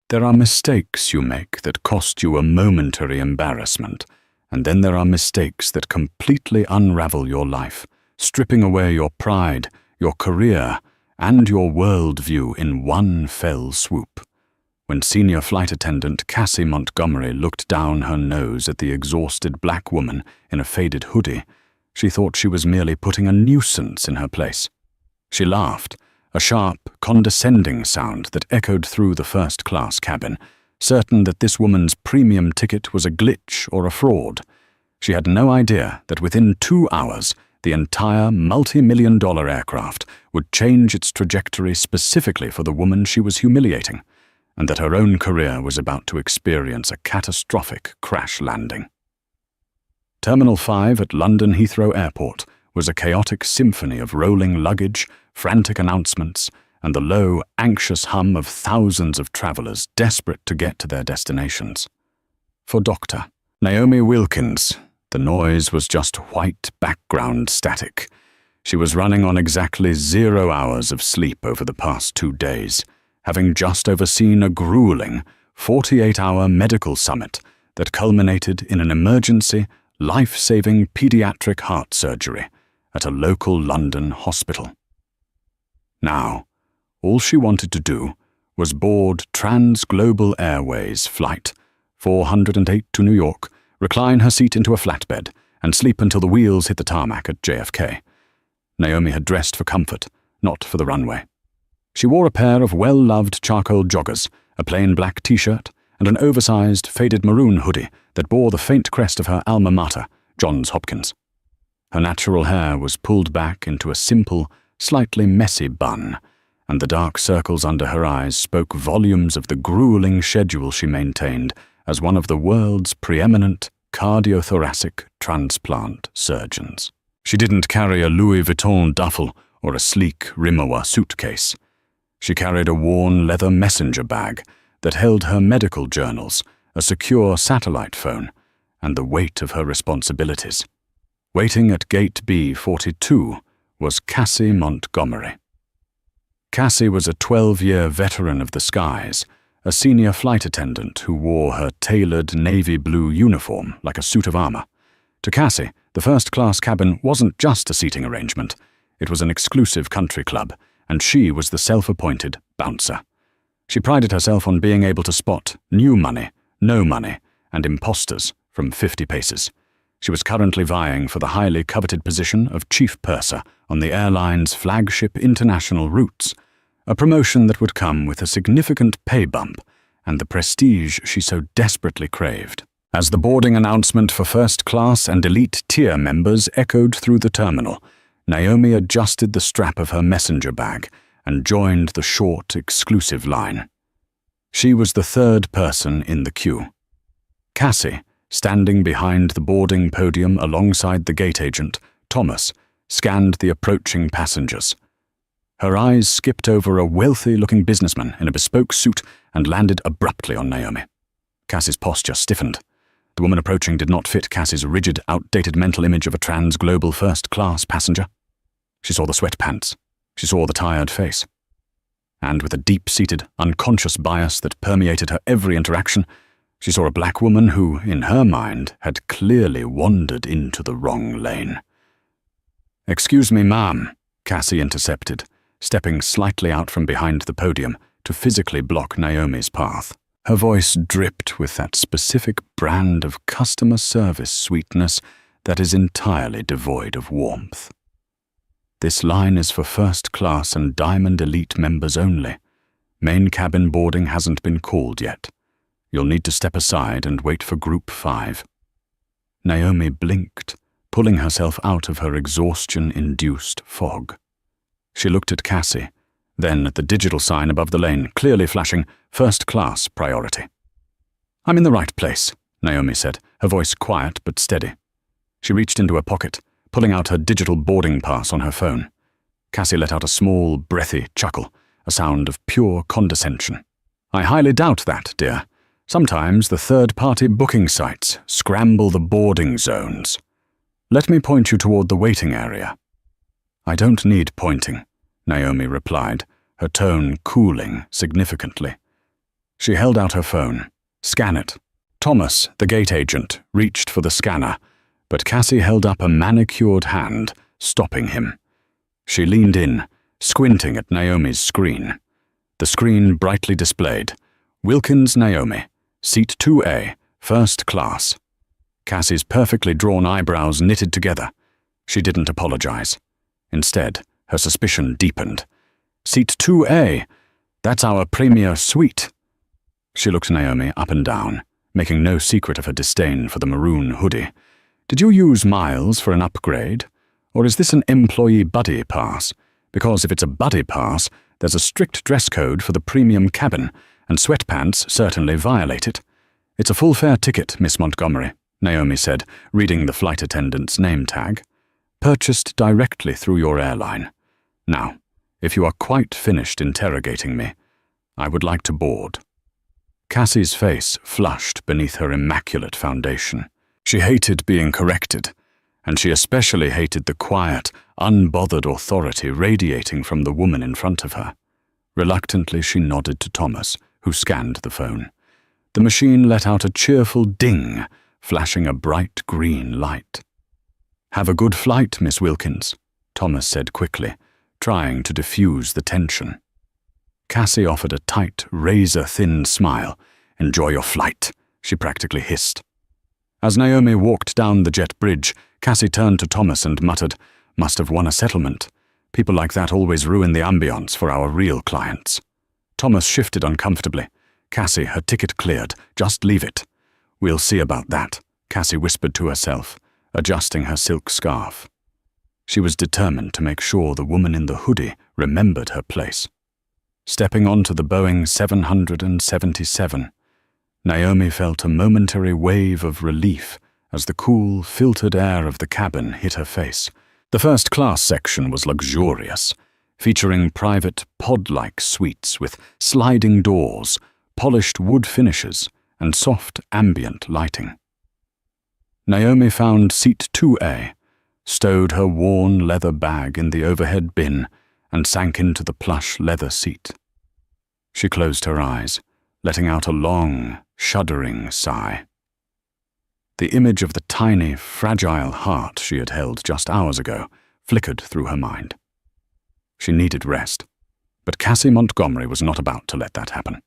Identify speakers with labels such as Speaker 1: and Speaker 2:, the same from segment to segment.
Speaker 1: There are mistakes you make that cost you a momentary embarrassment, and then there are mistakes that completely unravel your life, stripping away your pride, your career, and your worldview in one fell swoop. When senior flight attendant Cassie Montgomery looked down her nose at the exhausted black woman in a faded hoodie, she thought she was merely putting a nuisance in her place. She laughed, a sharp, condescending sound that echoed through the first-class cabin, certain that this woman's premium ticket was a glitch or a fraud. She had no idea that within 2 hours, the entire multi-million-dollar aircraft would change its trajectory specifically for the woman she was humiliating, and that her own career was about to experience a catastrophic crash landing. Terminal 5 at London Heathrow Airport was a chaotic symphony of rolling luggage, frantic announcements, and the low, anxious hum of thousands of travelers desperate to get to their destinations. For Dr. Naomi Wilkins, the noise was just white background static. She was running on exactly 0 hours of sleep over the past 2 days, having just overseen a grueling 48-hour medical summit that culminated in an emergency, life-saving pediatric heart surgery at a local London hospital. Now, all she wanted to do was board Trans-Global Airways Flight 408 to New York, recline her seat into a flatbed, and sleep until the wheels hit the tarmac at JFK. Naomi had dressed for comfort, not for the runway. She wore a pair of well-loved charcoal joggers, a plain black t-shirt, and an oversized, faded maroon hoodie that bore the faint crest of her alma mater, Johns Hopkins. Her natural hair was pulled back into a simple, slightly messy bun, and the dark circles under her eyes spoke volumes of the grueling schedule she maintained as one of the world's preeminent cardiothoracic transplant surgeons. She didn't carry a Louis Vuitton duffel or a sleek Rimowa suitcase. She carried a worn leather messenger bag that held her medical journals, a secure satellite phone, and the weight of her responsibilities. Waiting at Gate B42 was Cassie Montgomery. Cassie was a 12-year veteran of the skies, a senior flight attendant who wore her tailored navy blue uniform like a suit of armor. To Cassie, the first-class cabin wasn't just a seating arrangement. It was an exclusive country club, and she was the self-appointed bouncer. She prided herself on being able to spot new money, no money, and imposters from 50 paces. She was currently vying for the highly coveted position of chief purser on the airline's flagship international routes, a promotion that would come with a significant pay bump and the prestige she so desperately craved. As the boarding announcement for first-class and elite tier members echoed through the terminal, Naomi adjusted the strap of her messenger bag and joined the short, exclusive line. She was the third person in the queue. Cassie, standing behind the boarding podium alongside the gate agent, Thomas, scanned the approaching passengers. Her eyes skipped over a wealthy-looking businessman in a bespoke suit and landed abruptly on Naomi. Cassie's posture stiffened. The woman approaching did not fit Cassie's rigid, outdated mental image of a trans-global first-class passenger. She saw the sweatpants. She saw the tired face. And with a deep-seated, unconscious bias that permeated her every interaction, she saw a black woman who, in her mind, had clearly wandered into the wrong lane. "Excuse me, ma'am," Cassie intercepted, stepping slightly out from behind the podium to physically block Naomi's path. Her voice dripped with that specific brand of customer service sweetness that is entirely devoid of warmth. "This line is for first-class and Diamond Elite members only. Main cabin boarding hasn't been called yet. You'll need to step aside and wait for Group 5. Naomi blinked, pulling herself out of her exhaustion-induced fog. She looked at Cassie, then at the digital sign above the lane, clearly flashing first-class priority. "I'm in the right place," Naomi said, her voice quiet but steady. She reached into her pocket, pulling out her digital boarding pass on her phone. Cassie let out a small, breathy chuckle, a sound of pure condescension. "I highly doubt that, dear. Sometimes the third-party booking sites scramble the boarding zones. Let me point you toward the waiting area." "I don't need pointing," Naomi replied, her tone cooling significantly. She held out her phone. "Scan it." Thomas, the gate agent, reached for the scanner, but Cassie held up a manicured hand, stopping him. She leaned in, squinting at Naomi's screen. The screen brightly displayed, "Wilkins Naomi, Seat 2A, First Class." Cassie's perfectly drawn eyebrows knitted together. She didn't apologize. Instead, her suspicion deepened. "Seat 2A, that's our premier suite." She looked Naomi up and down, making no secret of her disdain for the maroon hoodie. "Did you use miles for an upgrade? Or is this an employee buddy pass? Because if it's a buddy pass, there's a strict dress code for the premium cabin, and sweatpants certainly violate it." "It's a full fare ticket, Miss Montgomery," Naomi said, reading the flight attendant's name tag. "Purchased directly through your airline. Now, if you are quite finished interrogating me, I would like to board." Cassie's face flushed beneath her immaculate foundation. She hated being corrected, and she especially hated the quiet, unbothered authority radiating from the woman in front of her. Reluctantly, she nodded to Thomas, who scanned the phone. The machine let out a cheerful ding, flashing a bright green light. "Have a good flight, Miss Wilkins," Thomas said quickly, trying to diffuse the tension. Cassie offered a tight, razor-thin smile. "Enjoy your flight," she practically hissed. As Naomi walked down the jet bridge, Cassie turned to Thomas and muttered, "Must have won a settlement. People like that always ruin the ambience for our real clients." Thomas shifted uncomfortably. "Cassie, her ticket cleared. Just leave it." "We'll see about that," Cassie whispered to herself, adjusting her silk scarf. She was determined to make sure the woman in the hoodie remembered her place. Stepping onto the Boeing 777, Naomi felt a momentary wave of relief as the cool, filtered air of the cabin hit her face. The first-class section was luxurious, featuring private pod-like suites with sliding doors, polished wood finishes, and soft ambient lighting. Naomi found seat 2A, stowed her worn leather bag in the overhead bin, and sank into the plush leather seat. She closed her eyes, letting out a long, shuddering sigh. The image of the tiny, fragile heart she had held just hours ago flickered through her mind. She needed rest, but Cassie Montgomery was not about to let that happen.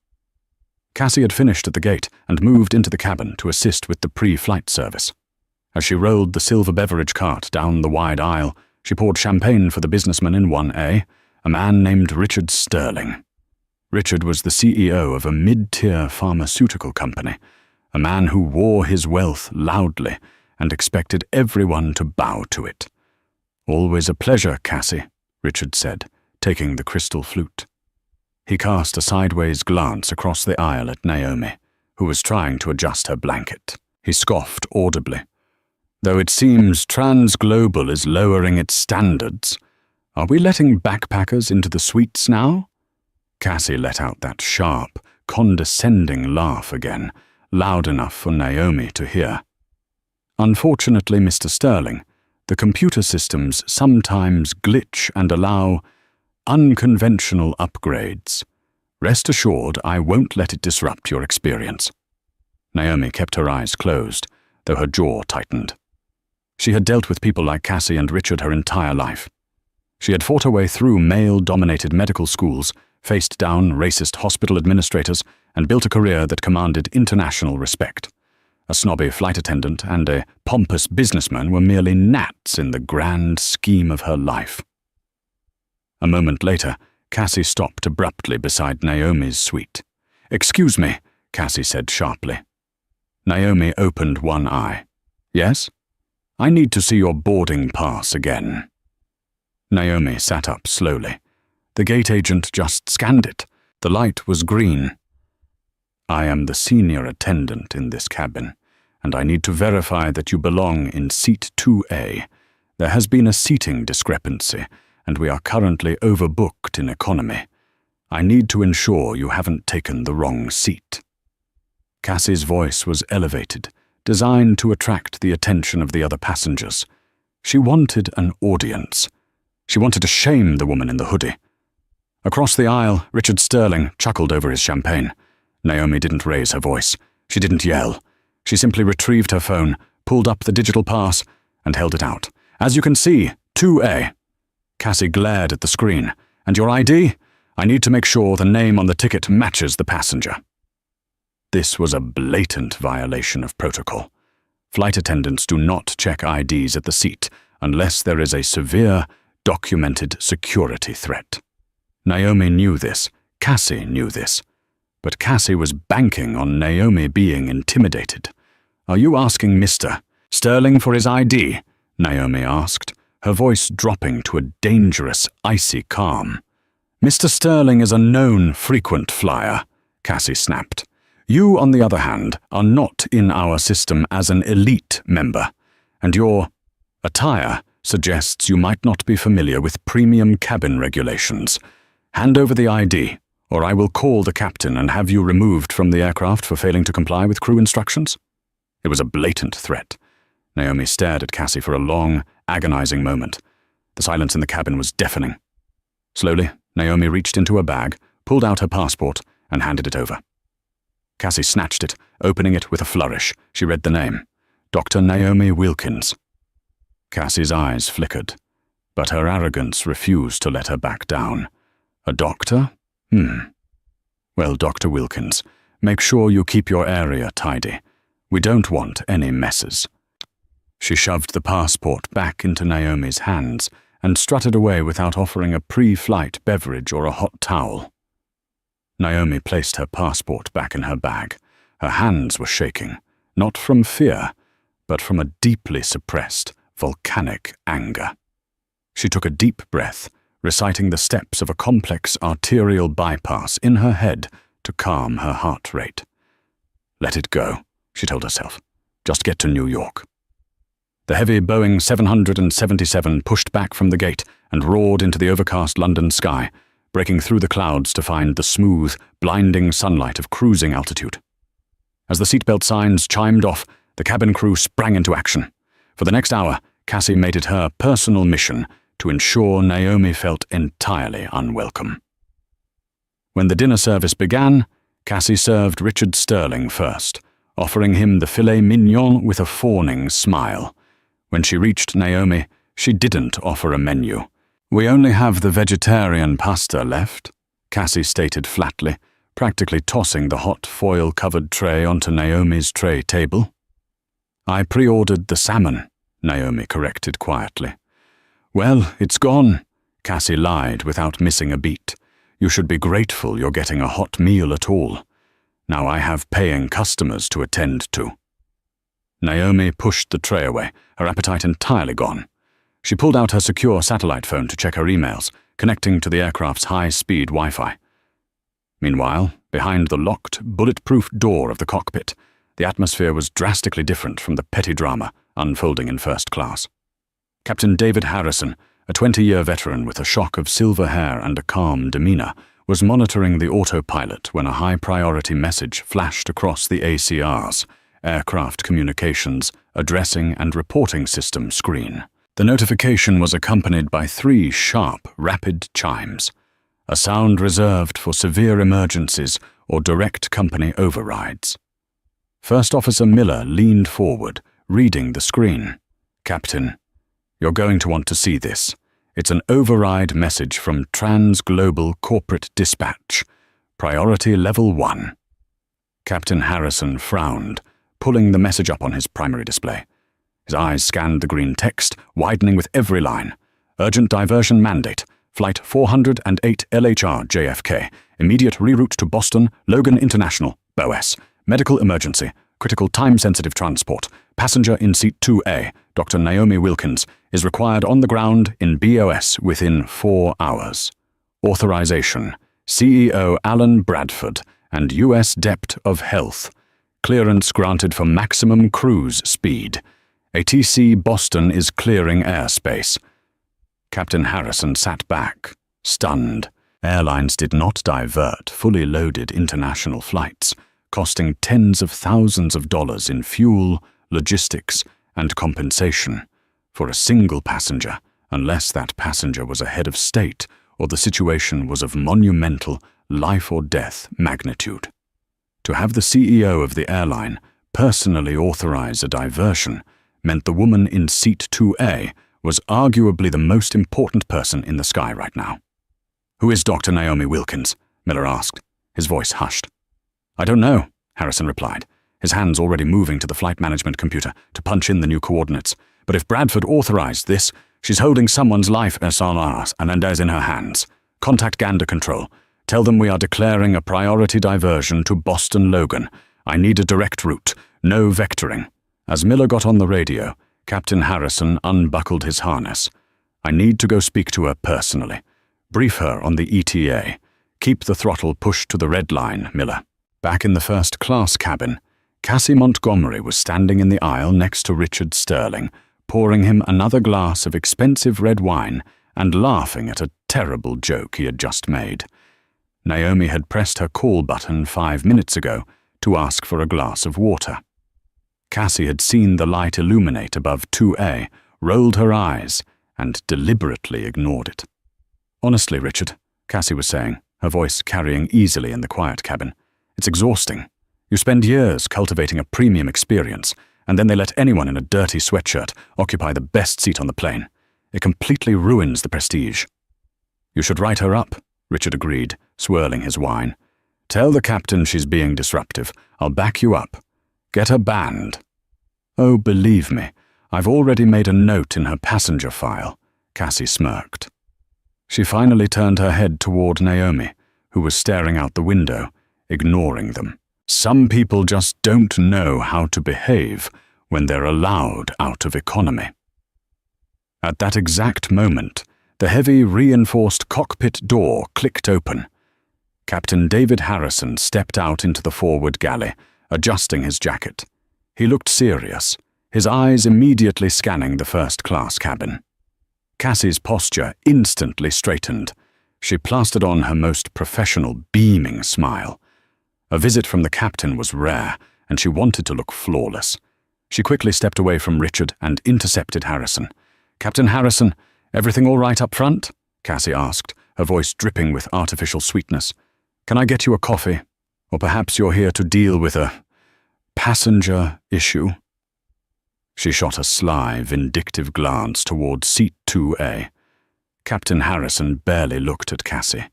Speaker 1: Cassie had finished at the gate and moved into the cabin to assist with the pre-flight service. As she rolled the silver beverage cart down the wide aisle, she poured champagne for the businessman in 1A, a man named Richard Sterling. Richard was the CEO of a mid-tier pharmaceutical company, a man who wore his wealth loudly and expected everyone to bow to it. "Always a pleasure, Cassie," Richard said, taking the crystal flute. He cast a sideways glance across the aisle at Naomi, who was trying to adjust her blanket. He scoffed audibly. "Though it seems Transglobal is lowering its standards, are we letting backpackers into the suites now?" Cassie let out that sharp, condescending laugh again, loud enough for Naomi to hear. "Unfortunately, Mr. Sterling, the computer systems sometimes glitch and allow unconventional upgrades. Rest assured, I won't let it disrupt your experience." Naomi kept her eyes closed, though her jaw tightened. She had dealt with people like Cassie and Richard her entire life. She had fought her way through male-dominated medical schools, faced down racist hospital administrators, and built a career that commanded international respect. A snobby flight attendant and a pompous businessman were merely gnats in the grand scheme of her life. A moment later, Cassie stopped abruptly beside Naomi's suite. "Excuse me," Cassie said sharply. Naomi opened one eye. "Yes? I need to see your boarding pass again." Naomi sat up slowly. The gate agent just scanned it. The light was green. "I am the senior attendant in this cabin, and I need to verify that you belong in seat 2A. There has been a seating discrepancy, and we are currently overbooked in economy. I need to ensure you haven't taken the wrong seat." Cassie's voice was elevated, designed to attract the attention of the other passengers. She wanted an audience. She wanted to shame the woman in the hoodie. Across the aisle, Richard Sterling chuckled over his champagne. Naomi didn't raise her voice. She didn't yell. She simply retrieved her phone, pulled up the digital pass, and held it out. "As you can see, 2A. Cassie glared at the screen. "And your ID? I need to make sure the name on the ticket matches the passenger." This was a blatant violation of protocol. Flight attendants do not check IDs at the seat unless there is a severe, documented security threat. Naomi knew this. Cassie knew this. But Cassie was banking on Naomi being intimidated. "Are you asking Mr. Sterling for his ID?" Naomi asked, her voice dropping to a dangerous, icy calm. "Mr. Sterling is a known frequent flyer," Cassie snapped. "You, on the other hand, are not in our system as an elite member, and your attire suggests you might not be familiar with premium cabin regulations. Hand over the ID, or I will call the captain and have you removed from the aircraft for failing to comply with crew instructions." It was a blatant threat. Naomi stared at Cassie for a long, agonizing moment. The silence in the cabin was deafening. Slowly, Naomi reached into her bag, pulled out her passport, and handed it over. Cassie snatched it, opening it with a flourish. She read the name. Dr. Naomi Wilkins. Cassie's eyes flickered, but her arrogance refused to let her back down. "A doctor? Well, Dr. Wilkins, make sure you keep your area tidy. We don't want any messes." She shoved the passport back into Naomi's hands and strutted away without offering a pre-flight beverage or a hot towel. Naomi placed her passport back in her bag. Her hands were shaking, not from fear, but from a deeply suppressed, volcanic anger. She took a deep breath, reciting the steps of a complex arterial bypass in her head to calm her heart rate. "Let it go," she told herself. "Just get to New York." The heavy Boeing 777 pushed back from the gate and roared into the overcast London sky, breaking through the clouds to find the smooth, blinding sunlight of cruising altitude. As the seatbelt signs chimed off, the cabin crew sprang into action. For the next hour, Cassie made it her personal mission to ensure Naomi felt entirely unwelcome. When the dinner service began, Cassie served Richard Sterling first, offering him the filet mignon with a fawning smile. When she reached Naomi, she didn't offer a menu. "We only have the vegetarian pasta left," Cassie stated flatly, practically tossing the hot foil-covered tray onto Naomi's tray table. "I pre-ordered the salmon," Naomi corrected quietly. "Well, it's gone," Cassie lied without missing a beat. "You should be grateful you're getting a hot meal at all. Now I have paying customers to attend to." Naomi pushed the tray away, her appetite entirely gone. She pulled out her secure satellite phone to check her emails, connecting to the aircraft's high-speed Wi-Fi. Meanwhile, behind the locked, bulletproof door of the cockpit, the atmosphere was drastically different from the petty drama unfolding in first class. Captain David Harrison, a 20-year veteran with a shock of silver hair and a calm demeanor, was monitoring the autopilot when a high-priority message flashed across the ACR's, Aircraft Communications, Addressing and Reporting System screen. The notification was accompanied by 3 sharp, rapid chimes, a sound reserved for severe emergencies or direct company overrides. First Officer Miller leaned forward, reading the screen. "Captain, you're going to want to see this. It's an override message from Trans-Global Corporate Dispatch. Priority Level 1. Captain Harrison frowned, pulling the message up on his primary display. His eyes scanned the green text, widening with every line. Urgent diversion mandate. Flight 408 LHR JFK. Immediate reroute to Boston, Logan International, BOS. Medical emergency. Critical time-sensitive transport. Passenger in seat 2A, Dr. Naomi Wilkins, is required on the ground in BOS within 4 hours. Authorization. CEO Alan Bradford and U.S. Dept of Health. Clearance granted for maximum cruise speed. ATC Boston is clearing airspace. Captain Harrison sat back, stunned. Airlines did not divert fully loaded international flights, costing tens of thousands of dollars in fuel, logistics, and compensation for a single passenger, unless that passenger was a head of state or the situation was of monumental life-or-death magnitude. To have the CEO of the airline personally authorize a diversion meant the woman in seat 2A was arguably the most important person in the sky right now. "Who is Dr. Naomi Wilkins?" Miller asked, his voice hushed. "I don't know," Harrison replied, his hands already moving to the flight management computer to punch in the new coordinates. "But if Bradford authorized this, she's holding someone's life SLRs and Hernandez in her hands. Contact Gander Control. Tell them we are declaring a priority diversion to Boston Logan. I need a direct route, no vectoring." As Miller got on the radio, Captain Harrison unbuckled his harness. "I need to go speak to her personally. Brief her on the ETA. Keep the throttle pushed to the red line, Miller." Back in the first-class cabin, Cassie Montgomery was standing in the aisle next to Richard Sterling, pouring him another glass of expensive red wine and laughing at a terrible joke he had just made. Naomi had pressed her call button 5 minutes ago to ask for a glass of water. Cassie had seen the light illuminate above 2A, rolled her eyes, and deliberately ignored it. "Honestly, Richard," Cassie was saying, her voice carrying easily in the quiet cabin, "it's exhausting. You spend years cultivating a premium experience, and then they let anyone in a dirty sweatshirt occupy the best seat on the plane. It completely ruins the prestige." "You should write her up," Richard agreed, swirling his wine. "Tell the captain she's being disruptive. I'll back you up. Get her banned." "Oh, believe me, I've already made a note in her passenger file," Cassie smirked. She finally turned her head toward Naomi, who was staring out the window, ignoring them. "Some people just don't know how to behave when they're allowed out of economy." At that exact moment, the heavy, reinforced cockpit door clicked open. Captain David Harrison stepped out into the forward galley, adjusting his jacket. He looked serious, his eyes immediately scanning the first-class cabin. Cassie's posture instantly straightened. She plastered on her most professional, beaming smile. A visit from the captain was rare, and she wanted to look flawless. She quickly stepped away from Richard and intercepted Harrison. "Captain Harrison, everything all right up front?" Cassie asked, her voice dripping with artificial sweetness. "Can I get you a coffee? Or perhaps you're here to deal with a passenger issue?" She shot a sly, vindictive glance toward seat 2A. Captain Harrison barely looked at Cassie.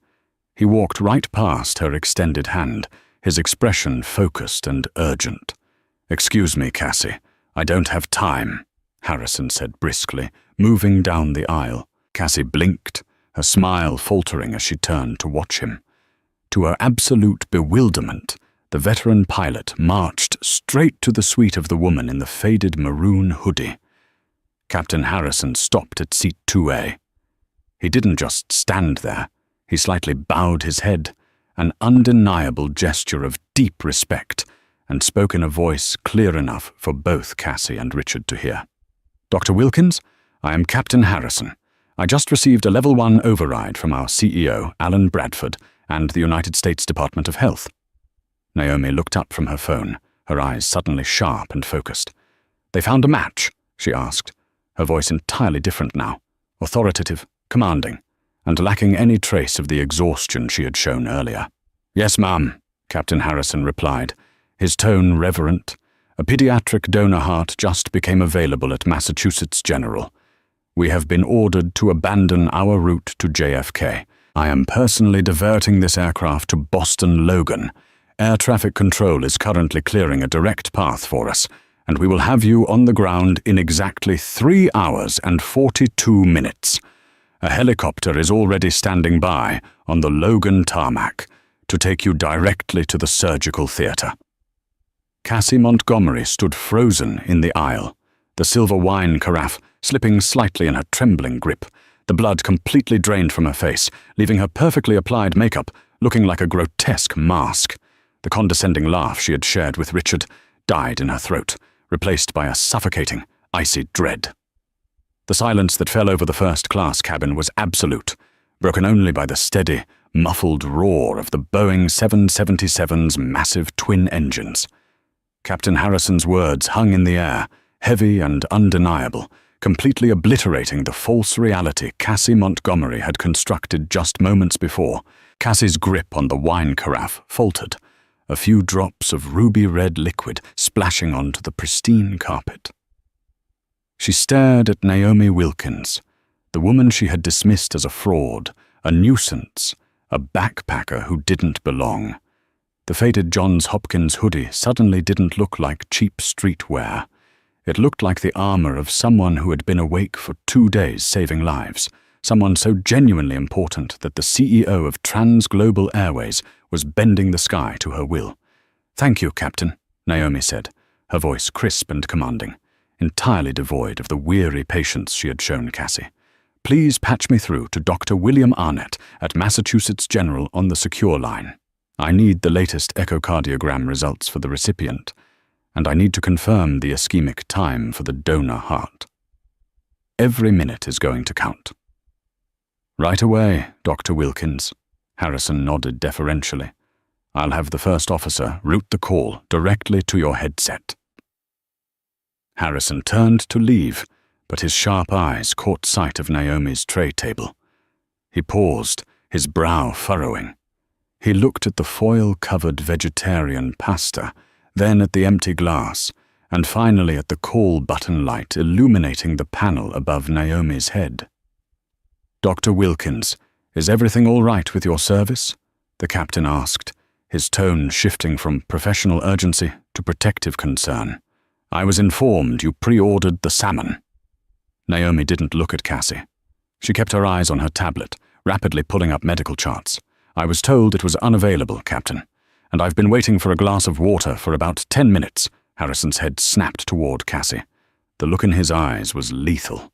Speaker 1: He walked right past her extended hand, his expression focused and urgent. "Excuse me, Cassie, I don't have time," Harrison said briskly, moving down the aisle. Cassie blinked, her smile faltering as she turned to watch him. To her absolute bewilderment, the veteran pilot marched straight to the suite of the woman in the faded maroon hoodie. Captain Harrison stopped at seat 2A. He didn't just stand there, he slightly bowed his head, an undeniable gesture of deep respect, and spoke in a voice clear enough for both Cassie and Richard to hear. "Dr. Wilkins, I am Captain Harrison. I just received a Level 1 override from our CEO, Alan Bradford, and the United States Department of Health." Naomi looked up from her phone, her eyes suddenly sharp and focused. "They found a match?" she asked, her voice entirely different now, authoritative, commanding, and lacking any trace of the exhaustion she had shown earlier. "Yes, ma'am," Captain Harrison replied, his tone reverent. "A pediatric donor heart just became available at Massachusetts General. We have been ordered to abandon our route to JFK. I am personally diverting this aircraft to Boston Logan. Air traffic control is currently clearing a direct path for us, and we will have you on the ground in exactly 3 hours and 42 minutes. A helicopter is already standing by on the Logan tarmac to take you directly to the surgical theater." Cassie Montgomery stood frozen in the aisle, the silver wine carafe slipping slightly in her trembling grip, the blood completely drained from her face, leaving her perfectly applied makeup looking like a grotesque mask. The condescending laugh she had shared with Richard died in her throat, replaced by a suffocating, icy dread. The silence that fell over the first-class cabin was absolute, broken only by the steady, muffled roar of the Boeing 777's massive twin engines. Captain Harrison's words hung in the air, heavy and undeniable, completely obliterating the false reality Cassie Montgomery had constructed just moments before. Cassie's grip on the wine carafe faltered. a few drops of ruby-red liquid splashing onto the pristine carpet. She stared at Naomi Wilkins, the woman she had dismissed as a fraud, a nuisance, a backpacker who didn't belong. The faded Johns Hopkins hoodie suddenly didn't look like cheap streetwear. It looked like the armor of someone who had been awake for 2 days saving lives, someone so genuinely important that the CEO of Trans-Global Airways was bending the sky to her will. "Thank you, Captain," Naomi said, her voice crisp and commanding, entirely devoid of the weary patience she had shown Cassie. "Please patch me through to Dr. William Arnett at Massachusetts General on the secure line. I need the latest echocardiogram results for the recipient, and I need to confirm the ischemic time for the donor heart. Every minute is going to count." "Right away, Dr. Wilkins," Harrison nodded deferentially. "I'll have the first officer route the call directly to your headset." Harrison turned to leave, but his sharp eyes caught sight of Naomi's tray table. He paused, his brow furrowing. He looked at the foil-covered vegetarian pasta, then at the empty glass, and finally at the call button light illuminating the panel above Naomi's head. "Dr. Wilkins, is everything all right with your service?" the captain asked, his tone shifting from professional urgency to protective concern. "I was informed you pre-ordered the salmon." Naomi didn't look at Cassie. She kept her eyes on her tablet, rapidly pulling up medical charts. "I was told it was unavailable, Captain, and I've been waiting for a glass of water for about 10 minutes. Harrison's head snapped toward Cassie. The look in his eyes was lethal.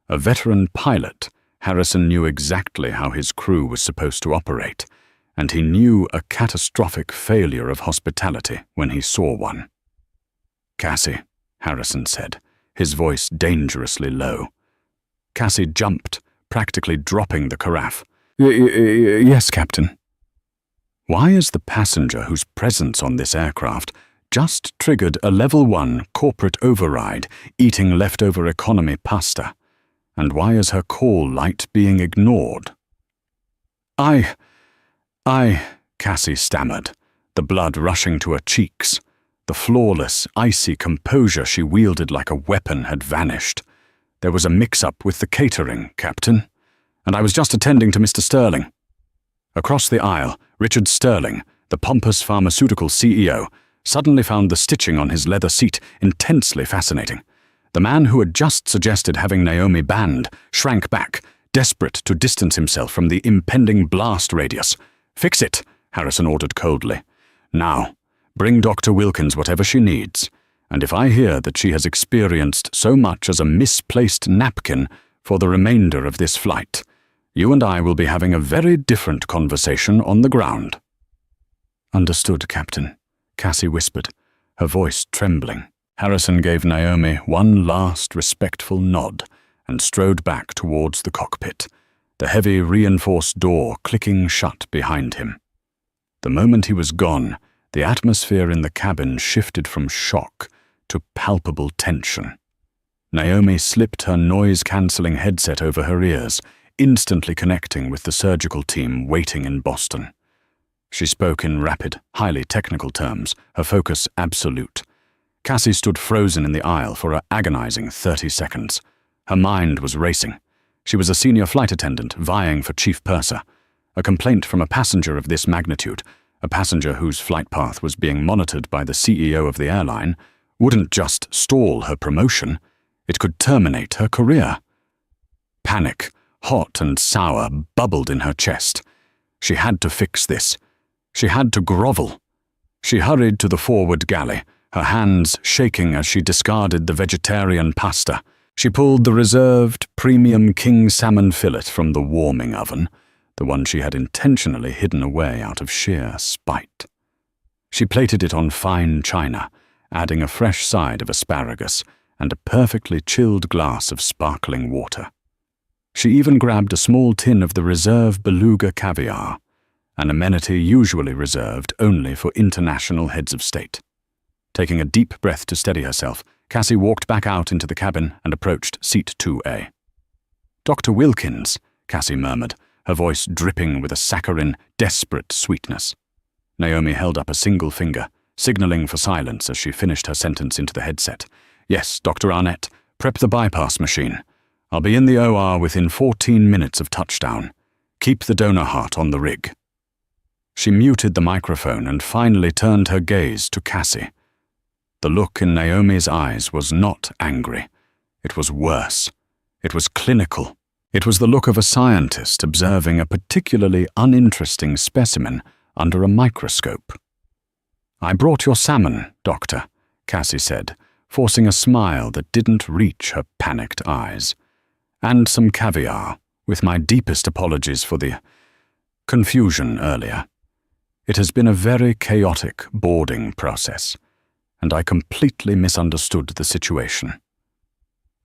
Speaker 1: A veteran pilot, Harrison knew exactly how his crew was supposed to operate, and he knew a catastrophic failure of hospitality when he saw one. "Cassie," Harrison said, his voice dangerously low. Cassie jumped, practically dropping the carafe. Yes, Captain." Why is the passenger whose presence on this aircraft just triggered a Level 1 corporate override eating leftover economy pasta? And why is her call light being ignored? I, Cassie stammered, the blood rushing to her cheeks. The flawless, icy composure she wielded like a weapon had vanished. "There was a mix-up with the catering, Captain, and I was just attending to Mr. Sterling." Across the aisle, Richard Sterling, the pompous pharmaceutical CEO, suddenly found the stitching on his leather seat intensely fascinating. The man who had just suggested having Naomi banned shrank back, desperate to distance himself from the impending blast radius. "Fix it," Harrison ordered coldly. "Now, bring Dr. Wilkins whatever she needs, and if I hear that she has experienced so much as a misplaced napkin for the remainder of this flight, you and I will be having a very different conversation on the ground." "Understood, Captain," Cassie whispered, her voice trembling. Harrison gave Naomi one last respectful nod and strode back towards the cockpit, the heavy reinforced door clicking shut behind him. The moment he was gone, the atmosphere in the cabin shifted from shock to palpable tension. Naomi slipped her noise-cancelling headset over her ears, instantly connecting with the surgical team waiting in Boston. She spoke in rapid, highly technical terms, her focus absolute. Cassie stood frozen in the aisle for an agonizing 30 seconds. Her mind was racing. She was a senior flight attendant vying for chief purser. A complaint from a passenger of this magnitude, a passenger whose flight path was being monitored by the CEO of the airline, wouldn't just stall her promotion, it could terminate her career. Panic, hot and sour, bubbled in her chest. She had to fix this. She had to grovel. She hurried to the forward galley, her hands shaking as she discarded the vegetarian pasta. She pulled the reserved, premium king salmon fillet from the warming oven, the one she had intentionally hidden away out of sheer spite. She plated it on fine china, adding a fresh side of asparagus and a perfectly chilled glass of sparkling water. She even grabbed a small tin of the reserve beluga caviar, an amenity usually reserved only for international heads of state. Taking a deep breath to steady herself, Cassie walked back out into the cabin and approached seat 2A. "Dr. Wilkins," Cassie murmured, her voice dripping with a saccharine, desperate sweetness. Naomi held up a single finger, signaling for silence as she finished her sentence into the headset. Yes, Dr. Arnett, prep the bypass machine. I'll be in the OR within 14 minutes of touchdown. Keep the donor heart on the rig. She muted the microphone and finally turned her gaze to Cassie. The look in Naomi's eyes was not angry. It was worse. It was clinical. It was the look of a scientist observing a particularly uninteresting specimen under a microscope. "I brought your salmon, Doctor," Cassie said, forcing a smile that didn't reach her panicked eyes. "And some caviar, with my deepest apologies for the confusion earlier. It has been a very chaotic boarding process, and I completely misunderstood the situation."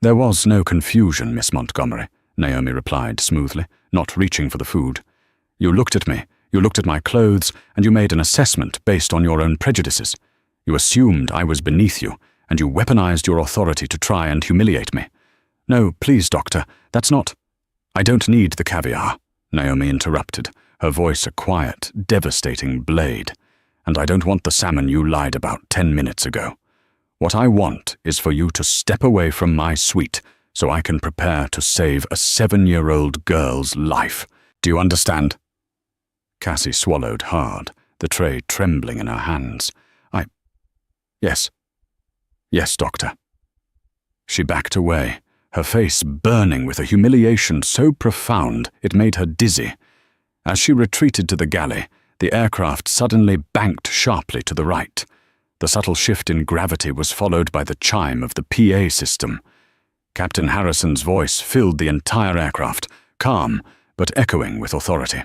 Speaker 1: "There was no confusion, Miss Montgomery," Naomi replied smoothly, not reaching for the food. "You looked at me, you looked at my clothes, and you made an assessment based on your own prejudices. You assumed I was beneath you, and you weaponized your authority to try and humiliate me. No, please, Doctor, that's not—" "I don't need the caviar," Naomi interrupted, her voice a quiet, devastating blade. "And I don't want the salmon you lied about 10 minutes ago. What I want is for you to step away from my suite so I can prepare to save a 7-year-old girl's life. Do you understand?" Cassie swallowed hard, the tray trembling in her hands. Yes. Yes, Doctor." She backed away, her face burning with a humiliation so profound it made her dizzy. As she retreated to the galley, the aircraft suddenly banked sharply to the right. The subtle shift in gravity was followed by the chime of the PA system. Captain Harrison's voice filled the entire aircraft, calm but echoing with authority.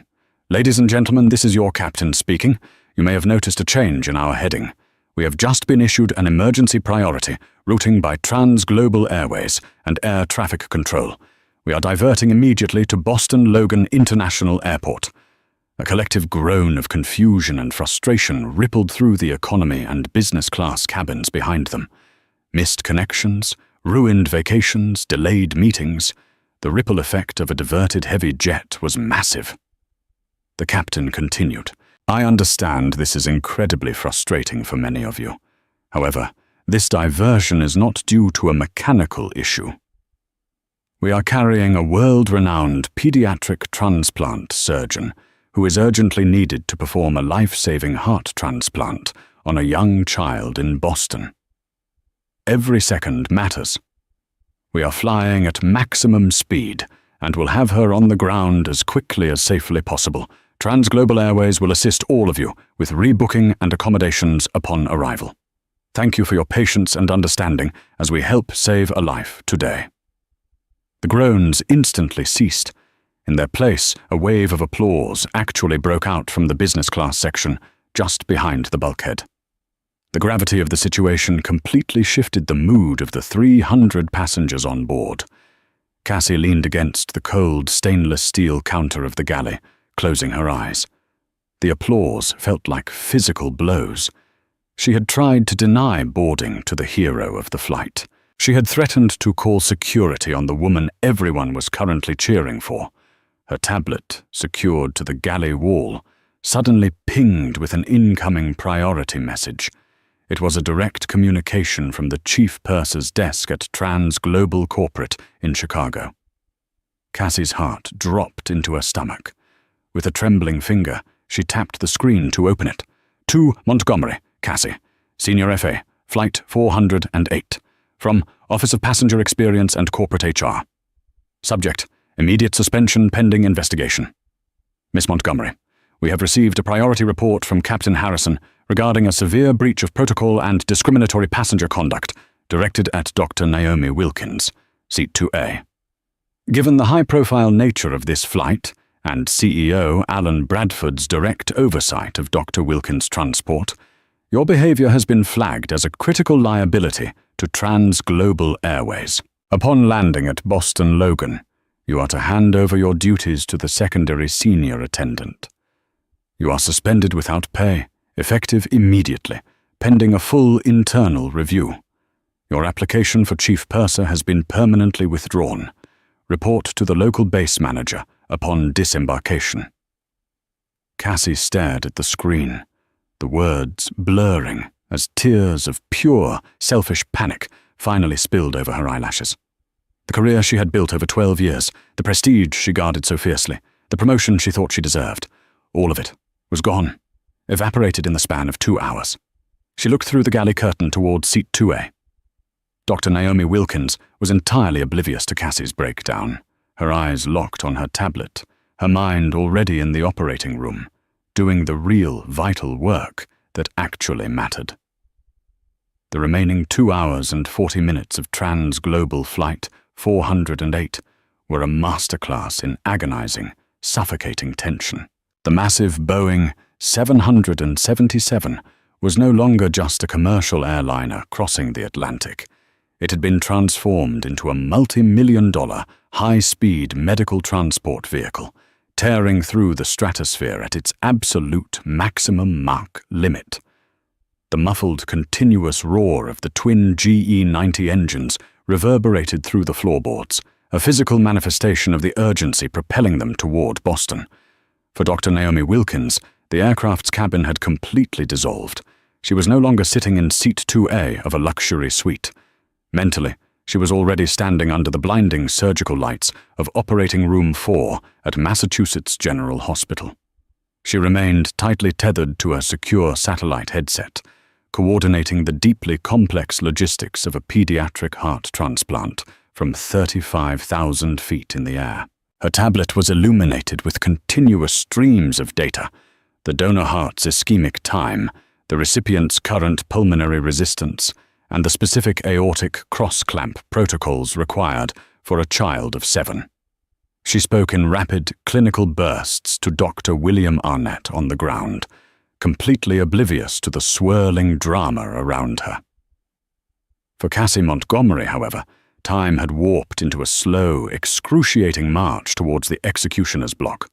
Speaker 1: "Ladies and gentlemen, this is your captain speaking. You may have noticed a change in our heading. We have just been issued an emergency priority, routing by Trans-Global Airways and Air Traffic Control. We are diverting immediately to Boston Logan International Airport." A collective groan of confusion and frustration rippled through the economy and business class cabins behind them. Missed connections, ruined vacations, delayed meetings. The ripple effect of a diverted heavy jet was massive. The captain continued. "I understand this is incredibly frustrating for many of you. However, this diversion is not due to a mechanical issue. We are carrying a world-renowned pediatric transplant surgeon who is urgently needed to perform a life-saving heart transplant on a young child in Boston. Every second matters. We are flying at maximum speed and will have her on the ground as quickly as safely possible. Trans-Global Airways will assist all of you with rebooking and accommodations upon arrival. Thank you for your patience and understanding as we help save a life today." The groans instantly ceased. In their place, a wave of applause actually broke out from the business class section, just behind the bulkhead. The gravity of the situation completely shifted the mood of the 300 passengers on board. Cassie leaned against the cold stainless steel counter of the galley, closing her eyes. The applause felt like physical blows. She had tried to deny boarding to the hero of the flight. She had threatened to call security on the woman everyone was currently cheering for. Her tablet, secured to the galley wall, suddenly pinged with an incoming priority message. It was a direct communication from the chief purser's desk at Trans-Global Corporate in Chicago. Cassie's heart dropped into her stomach. With a trembling finger, she tapped the screen to open it. "To Montgomery, Cassie, Senior FA, Flight 408, from Office of Passenger Experience and Corporate HR. Subject, immediate suspension pending investigation. Miss Montgomery, we have received a priority report from Captain Harrison regarding a severe breach of protocol and discriminatory passenger conduct directed at Dr. Naomi Wilkins, Seat 2A. Given the high-profile nature of this flight, and CEO Alan Bradford's direct oversight of Dr. Wilkins' transport, your behavior has been flagged as a critical liability to Trans-Global Airways. Upon landing at Boston Logan, you are to hand over your duties to the secondary senior attendant. You are suspended without pay, effective immediately, pending a full internal review. Your application for chief purser has been permanently withdrawn. Report to the local base manager upon disembarkation." Cassie stared at the screen, the words blurring as tears of pure, selfish panic finally spilled over her eyelashes. The career she had built over 12 years, the prestige she guarded so fiercely, the promotion she thought she deserved, all of it was gone, evaporated in the span of 2 hours. She looked through the galley curtain toward seat 2A. Dr. Naomi Wilkins was entirely oblivious to Cassie's breakdown, her eyes locked on her tablet, her mind already in the operating room, doing the real, vital work that actually mattered. The remaining 2 hours and 40 minutes of Trans-Global Flight 408 were a masterclass in agonizing, suffocating tension. The massive Boeing 777 was no longer just a commercial airliner crossing the Atlantic. It had been transformed into a multi-million-dollar, high-speed medical transport vehicle, tearing through the stratosphere at its absolute maximum Mach limit. The muffled, continuous roar of the twin GE-90 engines reverberated through the floorboards, a physical manifestation of the urgency propelling them toward Boston. For Dr. Naomi Wilkins, the aircraft's cabin had completely dissolved. She was no longer sitting in seat 2A of a luxury suite. Mentally, she was already standing under the blinding surgical lights of Operating Room 4 at Massachusetts General Hospital. She remained tightly tethered to a secure satellite headset, coordinating the deeply complex logistics of a pediatric heart transplant from 35,000 feet in the air. Her tablet was illuminated with continuous streams of data: the donor heart's ischemic time, the recipient's current pulmonary resistance, and the specific aortic cross-clamp protocols required for a child of 7. She spoke in rapid, clinical bursts to Dr. William Arnett on the ground, completely oblivious to the swirling drama around her. For Cassie Montgomery, however, time had warped into a slow, excruciating march towards the executioner's block.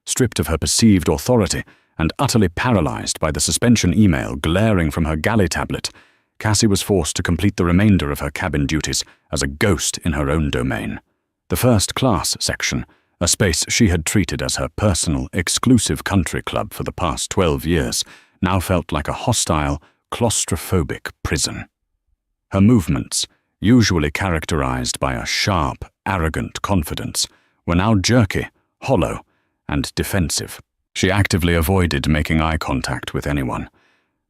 Speaker 1: Stripped of her perceived authority and utterly paralyzed by the suspension email glaring from her galley tablet, Cassie was forced to complete the remainder of her cabin duties as a ghost in her own domain. The first-class section, a space she had treated as her personal, exclusive country club for the past 12 years, now felt like a hostile, claustrophobic prison. Her movements, usually characterized by a sharp, arrogant confidence, were now jerky, hollow, and defensive. She actively avoided making eye contact with anyone,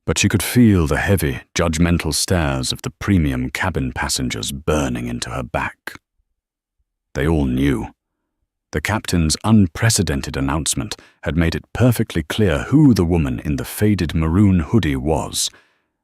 Speaker 1: but she could feel the heavy, judgmental stares of the premium cabin passengers burning into her back. They all knew. The captain's unprecedented announcement had made it perfectly clear who the woman in the faded maroon hoodie was,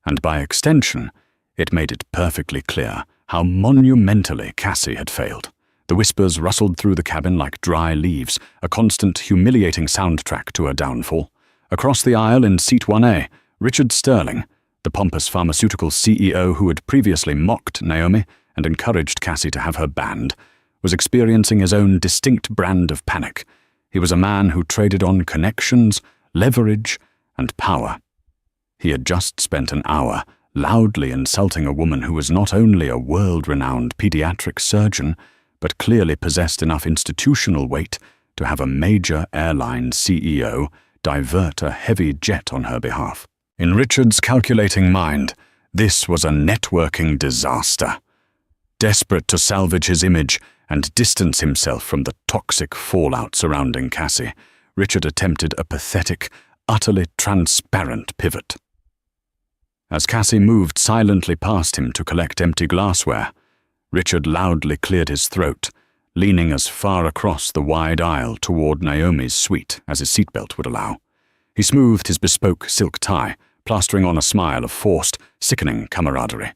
Speaker 1: and by extension, it made it perfectly clear how monumentally Cassie had failed. The whispers rustled through the cabin like dry leaves, a constant, humiliating soundtrack to her downfall. Across the aisle in seat 1A, Richard Sterling, the pompous pharmaceutical CEO who had previously mocked Naomi and encouraged Cassie to have her banned, was experiencing his own distinct brand of panic. He was a man who traded on connections, leverage, and power. He had just spent an hour loudly insulting a woman who was not only a world-renowned pediatric surgeon, but clearly possessed enough institutional weight to have a major airline CEO divert a heavy jet on her behalf. In Richard's calculating mind, this was a networking disaster. Desperate to salvage his image and distance himself from the toxic fallout surrounding Cassie, Richard attempted a pathetic, utterly transparent pivot. As Cassie moved silently past him to collect empty glassware, Richard loudly cleared his throat, leaning as far across the wide aisle toward Naomi's suite as his seatbelt would allow. He smoothed his bespoke silk tie, plastering on a smile of forced, sickening camaraderie.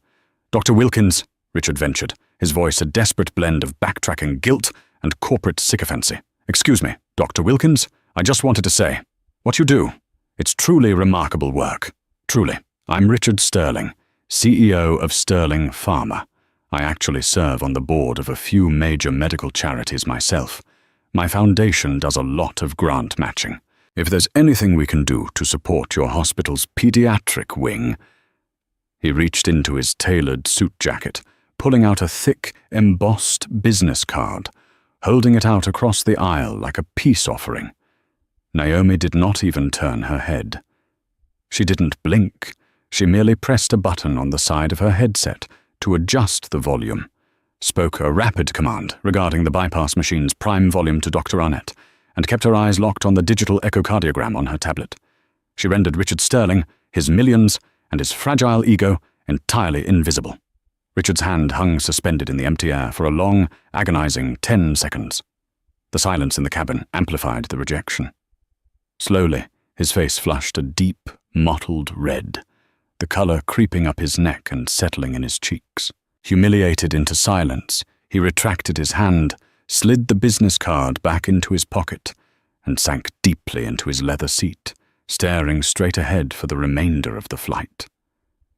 Speaker 1: "Dr. Wilkins," Richard ventured, his voice a desperate blend of backtracking guilt and corporate sycophancy. "Excuse me, Dr. Wilkins, I just wanted to say, what you do, it's truly remarkable work. Truly. I'm Richard Sterling, CEO of Sterling Pharma. I actually serve on the board of a few major medical charities myself. My foundation does a lot of grant matching. If there's anything we can do to support your hospital's pediatric wing..." He reached into his tailored suit jacket, pulling out a thick, embossed business card, holding it out across the aisle like a peace offering. Naomi did not even turn her head. She didn't blink. She merely pressed a button on the side of her headset to adjust the volume, spoke a rapid command regarding the bypass machine's prime volume to Dr. Arnett, and kept her eyes locked on the digital echocardiogram on her tablet. She rendered Richard Sterling, his millions, and his fragile ego entirely invisible. Richard's hand hung suspended in the empty air for a long, agonizing 10 seconds. The silence in the cabin amplified the rejection. Slowly, his face flushed a deep, mottled red, the color creeping up his neck and settling in his cheeks. Humiliated into silence, he retracted his hand, slid the business card back into his pocket, and sank deeply into his leather seat, staring straight ahead for the remainder of the flight.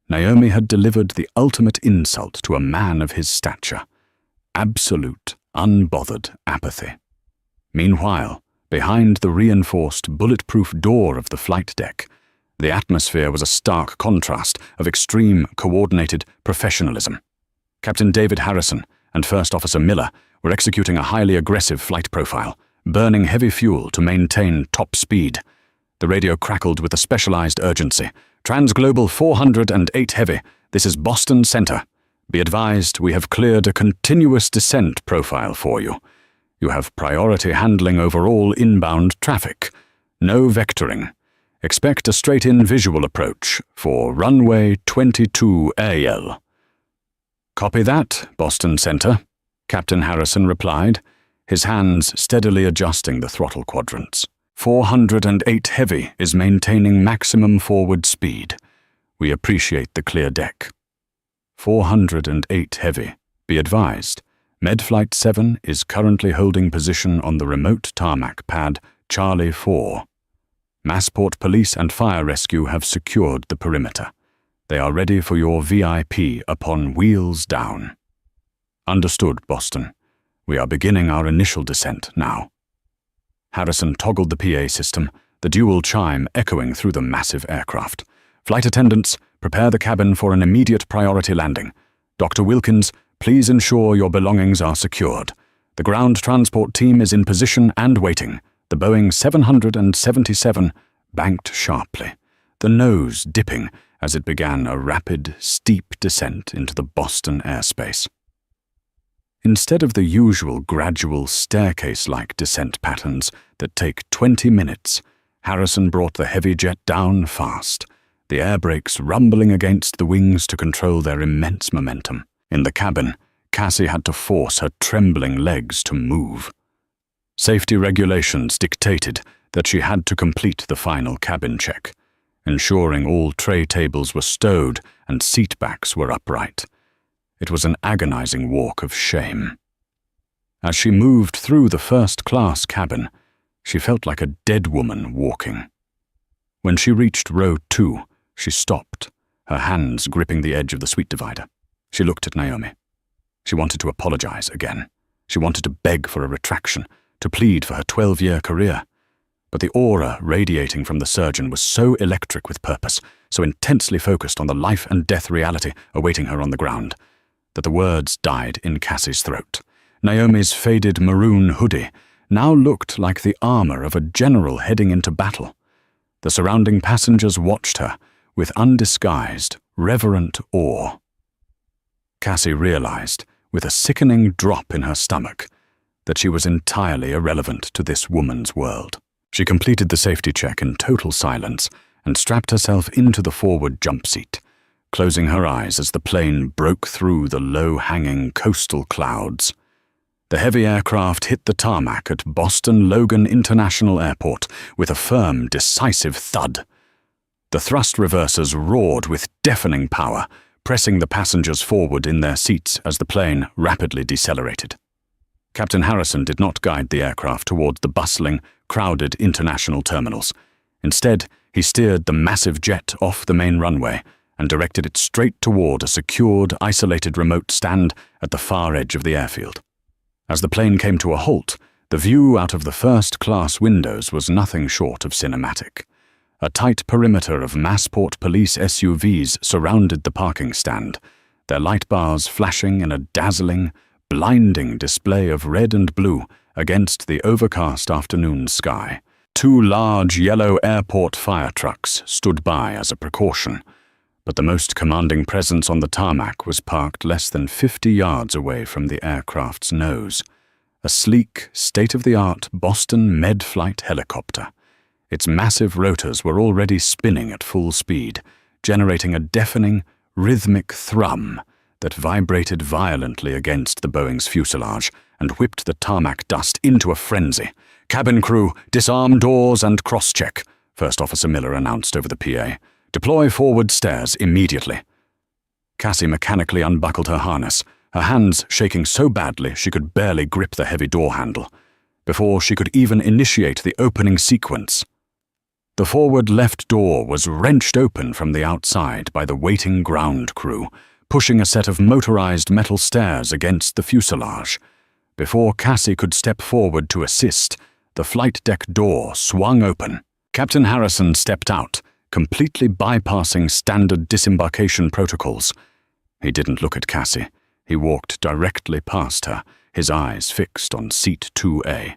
Speaker 1: Naomi had delivered the ultimate insult to a man of his stature: absolute, unbothered apathy. Meanwhile, behind the reinforced, bulletproof door of the flight deck, the atmosphere was a stark contrast of extreme, coordinated professionalism. Captain David Harrison and First Officer Miller were executing a highly aggressive flight profile, burning heavy fuel to maintain top speed. The radio crackled with a specialized urgency. "Transglobal 408 Heavy, this is Boston Center. Be advised, we have cleared a continuous descent profile for you. You have priority handling over all inbound traffic. No vectoring. Expect a straight-in visual approach for runway 22 AL. "Copy that, Boston Center," Captain Harrison replied, his hands steadily adjusting the throttle quadrants. 408 Heavy is maintaining maximum forward speed. We appreciate the clear deck. 408 Heavy, be advised, Medflight 7 is currently holding position on the remote tarmac pad Charlie 4. Massport Police and Fire Rescue have secured the perimeter. They are ready for your VIP upon wheels down. Understood, Boston. We are beginning our initial descent now. Harrison toggled the PA system, the dual chime echoing through the massive aircraft. Flight attendants, prepare the cabin for an immediate priority landing. Dr. Wilkins, please ensure your belongings are secured. The ground transport team is in position and waiting. The Boeing 777 banked sharply, the nose dipping as it began a rapid, steep descent into the Boston airspace. Instead of the usual gradual staircase-like descent patterns that take 20 minutes, Harrison brought the heavy jet down fast, the air brakes rumbling against the wings to control their immense momentum. In the cabin, Cassie had to force her trembling legs to move. Safety regulations dictated that she had to complete the final cabin check, ensuring all tray tables were stowed and seat backs were upright. It was an agonizing walk of shame. As she moved through the first-class cabin, she felt like a dead woman walking. When she reached row 2, she stopped, her hands gripping the edge of the suite divider. She looked at Naomi. She wanted to apologize again. She wanted to beg for a retraction, to plead for her 12-year career. But the aura radiating from the surgeon was so electric with purpose, so intensely focused on the life-and-death reality awaiting her on the ground, that the words died in Cassie's throat. Naomi's faded maroon hoodie now looked like the armor of a general heading into battle. The surrounding passengers watched her with undisguised, reverent awe. Cassie realized, with a sickening drop in her stomach, that she was entirely irrelevant to this woman's world. She completed the safety check in total silence and strapped herself into the forward jump seat, closing her eyes as the plane broke through the low-hanging coastal clouds. The heavy aircraft hit the tarmac at Boston Logan International Airport with a firm, decisive thud. The thrust reversers roared with deafening power, pressing the passengers forward in their seats as the plane rapidly decelerated. Captain Harrison did not guide the aircraft towards the bustling, crowded international terminals. Instead, he steered the massive jet off the main runway and directed it straight toward a secured, isolated remote stand at the far edge of the airfield. As the plane came to a halt, the view out of the first-class windows was nothing short of cinematic. A tight perimeter of Massport Police SUVs surrounded the parking stand, their light bars flashing in a dazzling, blinding display of red and blue against the overcast afternoon sky. 2 large yellow airport fire trucks stood by as a precaution, but the most commanding presence on the tarmac was parked less than 50 yards away from the aircraft's nose. A sleek, state-of-the-art Boston Med-Flight helicopter. Its massive rotors were already spinning at full speed, generating a deafening, rhythmic thrum that vibrated violently against the Boeing's fuselage and whipped the tarmac dust into a frenzy. "Cabin crew, disarm doors and cross-check," First Officer Miller announced over the PA. "Deploy forward stairs immediately." Cassie mechanically unbuckled her harness, her hands shaking so badly she could barely grip the heavy door handle. Before she could even initiate the opening sequence, the forward left door was wrenched open from the outside by the waiting ground crew, pushing a set of motorized metal stairs against the fuselage. Before Cassie could step forward to assist, the flight deck door swung open. Captain Harrison stepped out, completely bypassing standard disembarkation protocols. He didn't look at Cassie. He walked directly past her, his eyes fixed on seat 2A.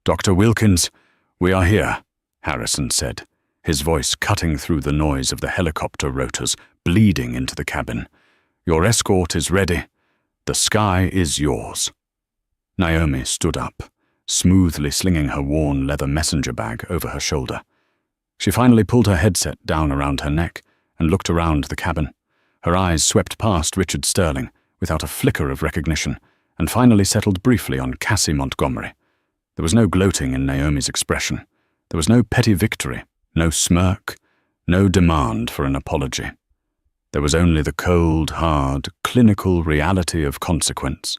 Speaker 1: "Dr. Wilkins, we are here," Harrison said, his voice cutting through the noise of the helicopter rotors, bleeding into the cabin. "Your escort is ready. The sky is yours." Naomi stood up, smoothly slinging her worn leather messenger bag over her shoulder. She finally pulled her headset down around her neck and looked around the cabin. Her eyes swept past Richard Sterling, without a flicker of recognition, and finally settled briefly on Cassie Montgomery. There was no gloating in Naomi's expression. There was no petty victory, no smirk, no demand for an apology. There was only the cold, hard, clinical reality of consequence.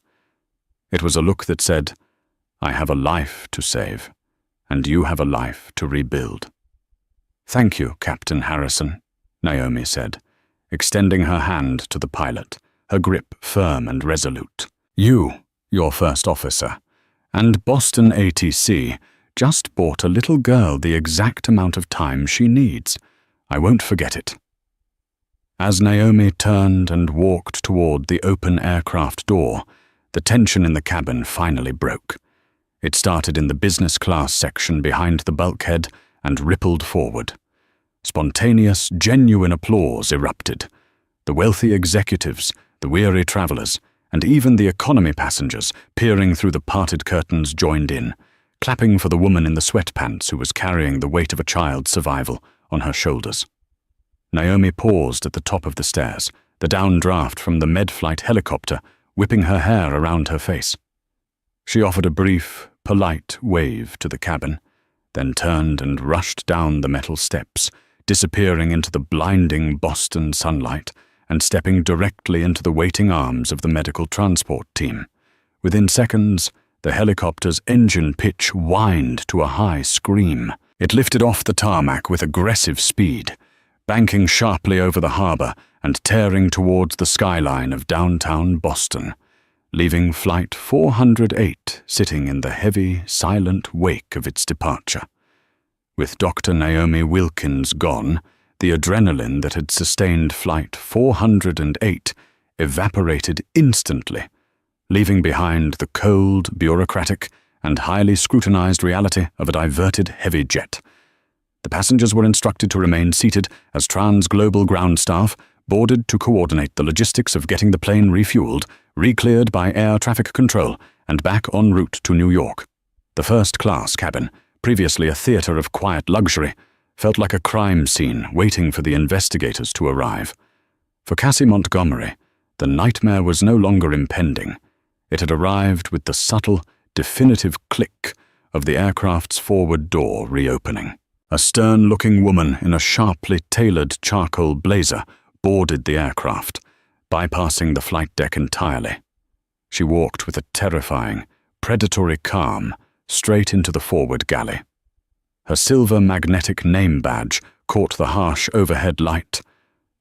Speaker 1: It was a look that said, "I have a life to save, and you have a life to rebuild." "Thank you, Captain Harrison," Naomi said, extending her hand to the pilot, her grip firm and resolute. "You, your first officer, and Boston ATC just bought a little girl the exact amount of time she needs. I won't forget it." As Naomi turned and walked toward the open aircraft door, the tension in the cabin finally broke. It started in the business class section behind the bulkhead and rippled forward. Spontaneous, genuine applause erupted. The wealthy executives, the weary travelers, and even the economy passengers peering through the parted curtains joined in, clapping for the woman in the sweatpants who was carrying the weight of a child's survival on her shoulders. Naomi paused at the top of the stairs, the downdraft from the Med-Flight helicopter whipping her hair around her face. She offered a brief, polite wave to the cabin, then turned and rushed down the metal steps, disappearing into the blinding Boston sunlight and stepping directly into the waiting arms of the medical transport team. Within seconds, the helicopter's engine pitch whined to a high scream. It lifted off the tarmac with aggressive speed, banking sharply over the harbor and tearing towards the skyline of downtown Boston, leaving Flight 408 sitting in the heavy, silent wake of its departure. With Dr. Naomi Wilkins gone, the adrenaline that had sustained Flight 408 evaporated instantly, leaving behind the cold, bureaucratic, and highly scrutinized reality of a diverted heavy jet. The passengers were instructed to remain seated as Trans-Global ground staff boarded to coordinate the logistics of getting the plane refueled, re-cleared by air traffic control, and back en route to New York. The first-class cabin, previously a theater of quiet luxury, felt like a crime scene waiting for the investigators to arrive. For Cassie Montgomery, the nightmare was no longer impending. It had arrived with the subtle, definitive click of the aircraft's forward door reopening. A stern-looking woman in a sharply tailored charcoal blazer boarded the aircraft, bypassing the flight deck entirely. She walked with a terrifying, predatory calm straight into the forward galley. Her silver magnetic name badge caught the harsh overhead light.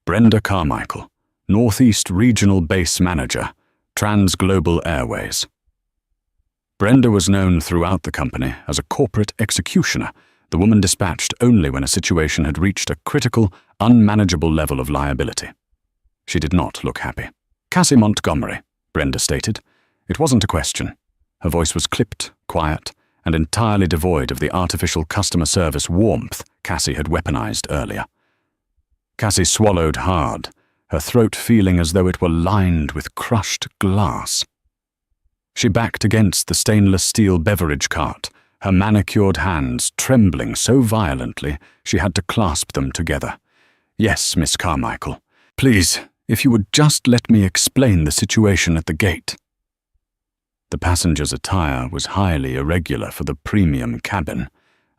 Speaker 1: Brenda Carmichael, Northeast Regional Base Manager, Trans-Global Airways. Brenda was known throughout the company as a corporate executioner, the woman dispatched only when a situation had reached a critical, unmanageable level of liability. She did not look happy. "Cassie Montgomery," Brenda stated. It wasn't a question. Her voice was clipped, quiet, and entirely devoid of the artificial customer service warmth Cassie had weaponized earlier. Cassie swallowed hard, her throat feeling as though it were lined with crushed glass. She backed against the stainless steel beverage cart, her manicured hands trembling so violently she had to clasp them together. "Yes, Miss Carmichael. Please, if you would just let me explain the situation at the gate." The passenger's attire was highly irregular for the premium cabin,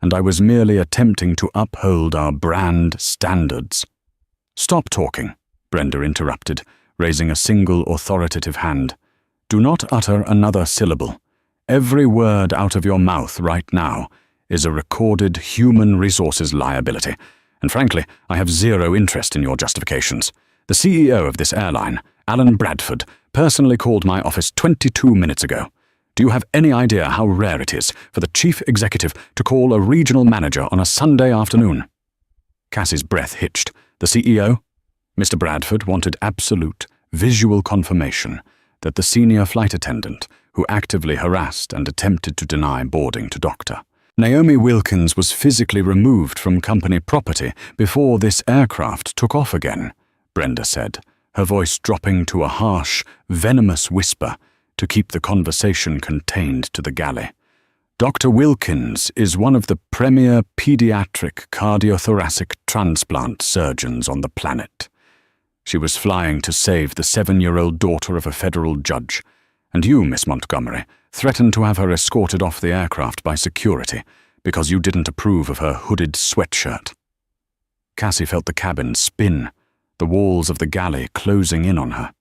Speaker 1: and I was merely attempting to uphold our brand standards. "Stop talking," Brenda interrupted, raising a single authoritative hand. "Do not utter another syllable. Every word out of your mouth right now is a recorded human resources liability, and frankly, I have zero interest in your justifications. The CEO of this airline, Alan Bradford, personally called my office 22 minutes ago. Do you have any idea how rare it is for the chief executive to call a regional manager on a Sunday afternoon?" Cassie's breath hitched. "The CEO?" Mr. Bradford wanted absolute, visual confirmation that the senior flight attendant, who actively harassed and attempted to deny boarding to Dr. Naomi Wilkins was physically removed from company property before this aircraft took off again, Brenda said, her voice dropping to a harsh, venomous whisper to keep the conversation contained to the galley. "Dr. Wilkins is one of the premier pediatric cardiothoracic transplant surgeons on the planet. She was flying to save the 7-year-old daughter of a federal judge, and you, Miss Montgomery, threatened to have her escorted off the aircraft by security because you didn't approve of her hooded sweatshirt." Cassie felt the cabin spin, the walls of the galley closing in on her.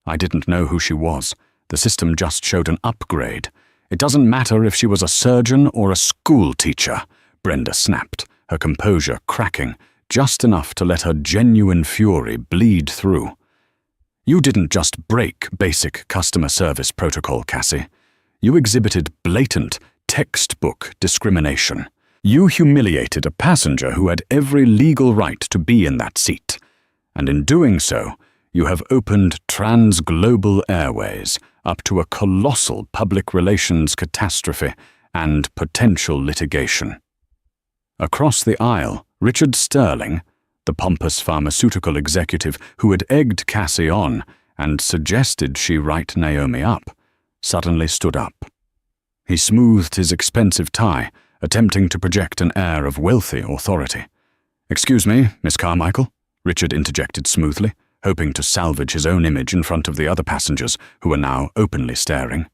Speaker 1: "I didn't know who she was. The system just showed an upgrade. It doesn't matter if she was a surgeon or a school teacher," Brenda snapped, her composure cracking, just enough to let her genuine fury bleed through. "You didn't just break basic customer service protocol, Cassie. You exhibited blatant, textbook discrimination. You humiliated a passenger who had every legal right to be in that seat. And in doing so, you have opened trans-global airways up to a colossal public relations catastrophe and potential litigation." Across the aisle, Richard Sterling, the pompous pharmaceutical executive who had egged Cassie on and suggested she write Naomi up, suddenly stood up. He smoothed his expensive tie, attempting to project an air of wealthy authority. "Excuse me, Miss Carmichael," Richard interjected smoothly, hoping to salvage his own image in front of the other passengers who were now openly staring.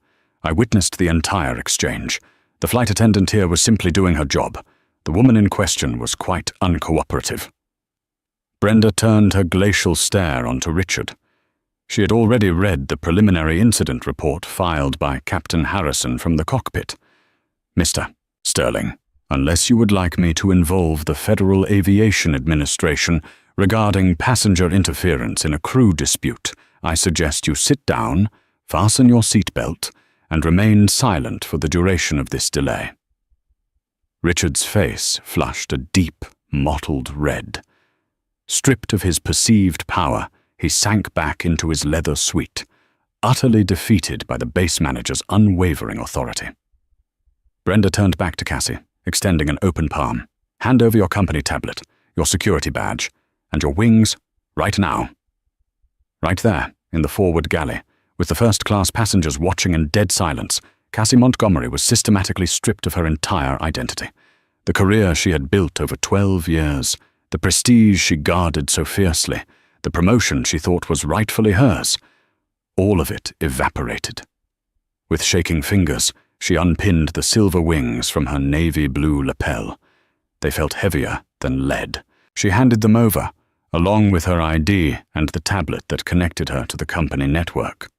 Speaker 1: "I witnessed the entire exchange. The flight attendant here was simply doing her job. The woman in question was quite uncooperative." Brenda turned her glacial stare onto Richard. She had already read the preliminary incident report filed by Captain Harrison from the cockpit. "Mr. Sterling, unless you would like me to involve the Federal Aviation Administration regarding passenger interference in a crew dispute, I suggest you sit down, fasten your seatbelt, and remain silent for the duration of this delay." Richard's face flushed a deep, mottled red. Stripped of his perceived power, he sank back into his leather suite, utterly defeated by the base manager's unwavering authority. Brenda turned back to Cassie, extending an open palm. "Hand over your company tablet, your security badge, and your wings right now." Right there, in the forward galley, with the first-class passengers watching in dead silence, Cassie Montgomery was systematically stripped of her entire identity. The career she had built over 12 years, the prestige she guarded so fiercely, the promotion she thought was rightfully hers, all of it evaporated. With shaking fingers, she unpinned the silver wings from her navy blue lapel. They felt heavier than lead. She handed them over, along with her ID and the tablet that connected her to the company network.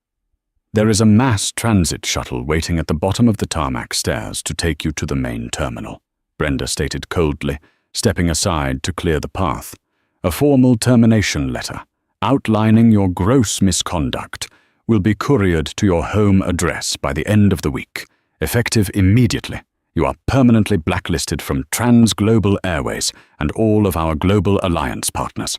Speaker 1: "There is a mass transit shuttle waiting at the bottom of the tarmac stairs to take you to the main terminal," Brenda stated coldly, stepping aside to clear the path. "A formal termination letter, outlining your gross misconduct, will be couriered to your home address by the end of the week, effective immediately. You are permanently blacklisted from Trans-Global Airways and all of our Global Alliance partners."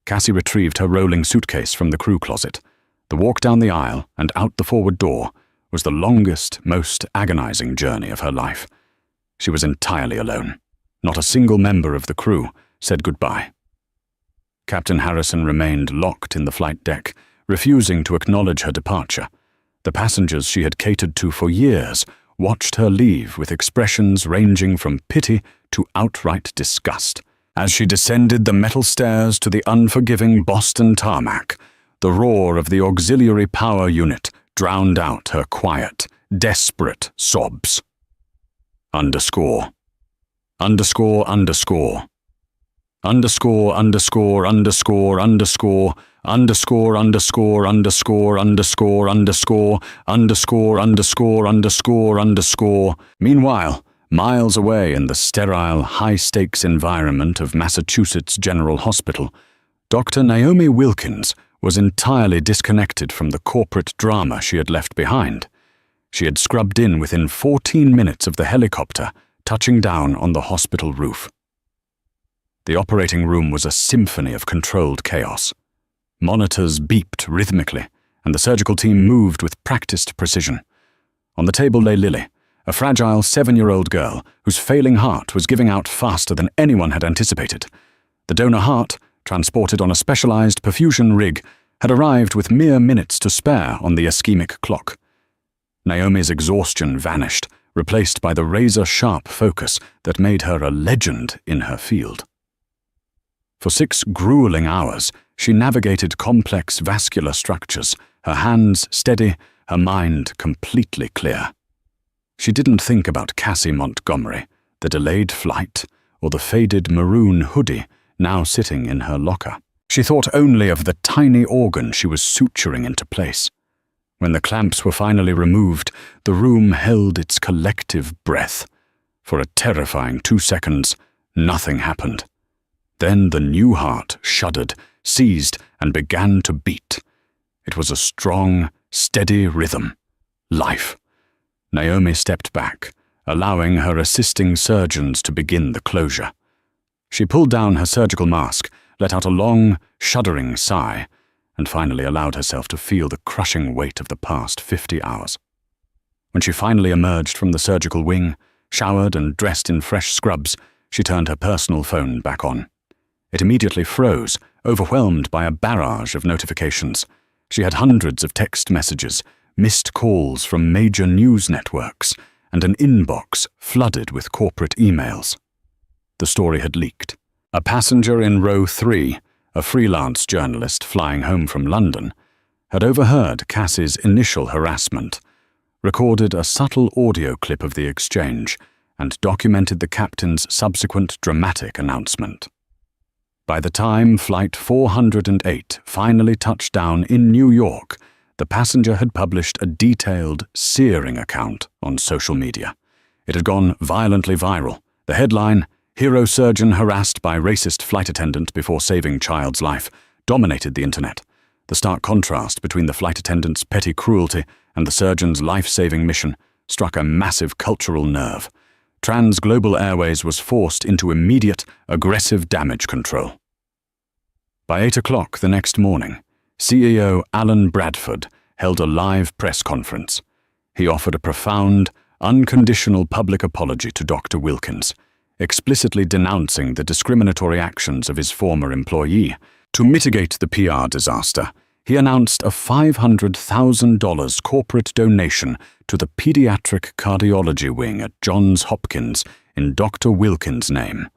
Speaker 1: Cassie retrieved her rolling suitcase from the crew closet. The walk down the aisle and out the forward door was the longest, most agonizing journey of her life. She was entirely alone. Not a single member of the crew said goodbye. Captain Harrison remained locked in the flight deck, refusing to acknowledge her departure. The passengers she had catered to for years watched her leave with expressions ranging from pity to outright disgust. As she descended the metal stairs to the unforgiving Boston tarmac, the roar of the auxiliary power unit drowned out her quiet, desperate sobs. Underscore. Underscore, underscore. Underscore, underscore, underscore, underscore, underscore, underscore, underscore, underscore, underscore, underscore, underscore, underscore, underscore. Meanwhile, miles away in the sterile, high-stakes environment of Massachusetts General Hospital, Dr. Naomi Wilkins was entirely disconnected from the corporate drama she had left behind. She had scrubbed in within 14 minutes of the helicopter touching down on the hospital roof. The operating room was a symphony of controlled chaos. Monitors beeped rhythmically, and the surgical team moved with practiced precision. On the table lay Lily, a fragile 7-year-old girl whose failing heart was giving out faster than anyone had anticipated. The donor heart, transported on a specialized perfusion rig, had arrived with mere minutes to spare on the ischemic clock. Naomi's exhaustion vanished, replaced by the razor-sharp focus that made her a legend in her field. For 6 grueling hours, she navigated complex vascular structures, her hands steady, her mind completely clear. She didn't think about Cassie Montgomery, the delayed flight, or the faded maroon hoodie now sitting in her locker. She thought only of the tiny organ she was suturing into place. When the clamps were finally removed, the room held its collective breath. For a terrifying 2 seconds, nothing happened. Then the new heart shuddered, seized, and began to beat. It was a strong, steady rhythm. Life. Naomi stepped back, allowing her assisting surgeons to begin the closure. She pulled down her surgical mask, let out a long, shuddering sigh, and finally allowed herself to feel the crushing weight of the past 50 hours. When she finally emerged from the surgical wing, showered and dressed in fresh scrubs, she turned her personal phone back on. It immediately froze, overwhelmed by a barrage of notifications. She had hundreds of text messages, missed calls from major news networks, and an inbox flooded with corporate emails. The story had leaked. A passenger in row 3, a freelance journalist flying home from London, had overheard Cassie's initial harassment, recorded a subtle audio clip of the exchange, and documented the captain's subsequent dramatic announcement. By the time Flight 408 finally touched down in New York, the passenger had published a detailed, searing account on social media. It had gone violently viral. The headline, "Hero Surgeon Harassed by Racist Flight Attendant Before Saving Child's Life," dominated the internet. The stark contrast between the flight attendant's petty cruelty and the surgeon's life-saving mission struck a massive cultural nerve. Trans-Global Airways was forced into immediate, aggressive damage control. By 8 o'clock the next morning, CEO Alan Bradford held a live press conference. He offered a profound, unconditional public apology to Dr. Wilkins, explicitly denouncing the discriminatory actions of his former employee. To mitigate the PR disaster, he announced a $500,000 corporate donation to the Pediatric Cardiology Wing at Johns Hopkins in Dr. Wilkins' name,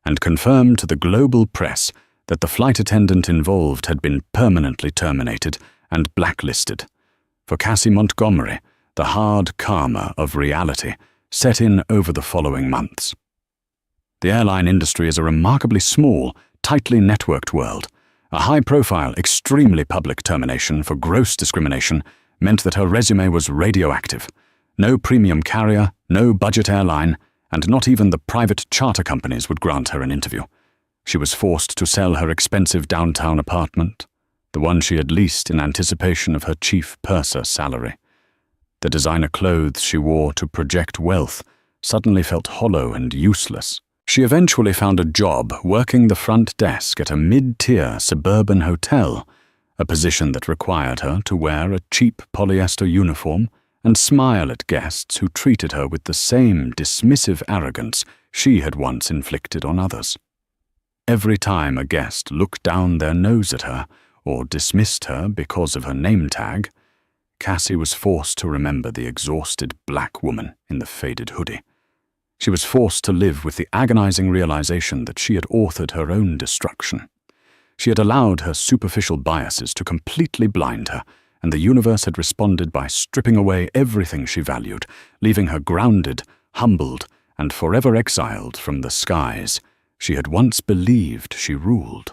Speaker 1: and confirmed to the global press that the flight attendant involved had been permanently terminated and blacklisted. For Cassie Montgomery, the hard karma of reality set in over the following months. The airline industry is a remarkably small, tightly networked world. A high-profile, extremely public termination for gross discrimination meant that her resume was radioactive. No premium carrier, no budget airline, and not even the private charter companies would grant her an interview. She was forced to sell her expensive downtown apartment, the one she had leased in anticipation of her chief purser salary. The designer clothes she wore to project wealth suddenly felt hollow and useless. She eventually found a job working the front desk at a mid-tier suburban hotel, a position that required her to wear a cheap polyester uniform and smile at guests who treated her with the same dismissive arrogance she had once inflicted on others. Every time a guest looked down their nose at her or dismissed her because of her name tag, Cassie was forced to remember the exhausted black woman in the faded hoodie. She was forced to live with the agonizing realization that she had authored her own destruction. She had allowed her superficial biases to completely blind her, and the universe had responded by stripping away everything she valued, leaving her grounded, humbled, and forever exiled from the skies she had once believed she ruled.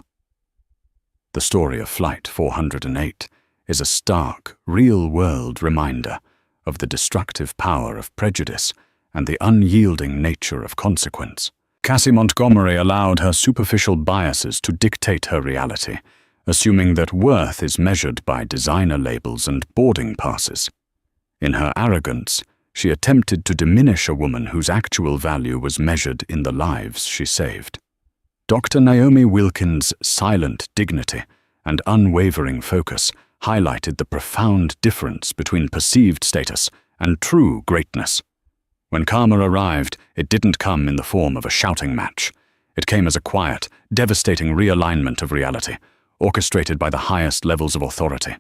Speaker 1: The story of Flight 408 is a stark, real-world reminder of the destructive power of prejudice and the unyielding nature of consequence. Cassie Montgomery allowed her superficial biases to dictate her reality, assuming that worth is measured by designer labels and boarding passes. In her arrogance, she attempted to diminish a woman whose actual value was measured in the lives she saved. Dr. Naomi Wilkins' silent dignity and unwavering focus highlighted the profound difference between perceived status and true greatness. When karma arrived, it didn't come in the form of a shouting match. It came as a quiet, devastating realignment of reality, orchestrated by the highest levels of authority.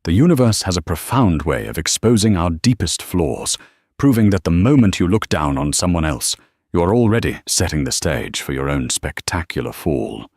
Speaker 1: The universe has a profound way of exposing our deepest flaws, proving that the moment you look down on someone else, you are already setting the stage for your own spectacular fall.